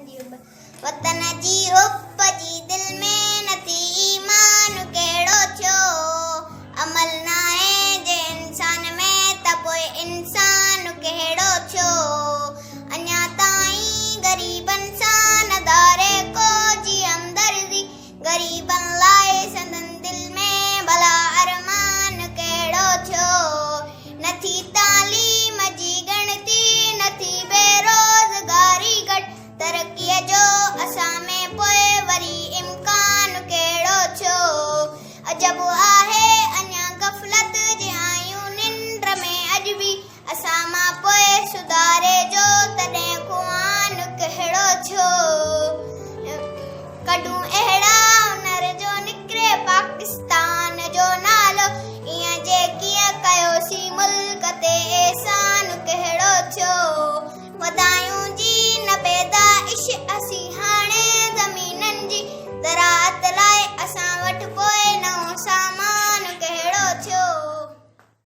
वतन जी उपजी दिल में नथी ईमान कहिड़ो थियो अमल नाहे जे इंसान में त पोइ इंसान कहिड़ो थियो अञा ताईं ग़रीबनि सां न धारे को जी हमदर्दी ग़रीबनि लाइ संदन दिल में भला अरमान कहिड़ो थियो नथी तालीम जी ॻणती नथी बेरोज़गारी घटि तरक़ीअ जो असां में पोइ वरी इम्कान कहिड़ो थियो अजब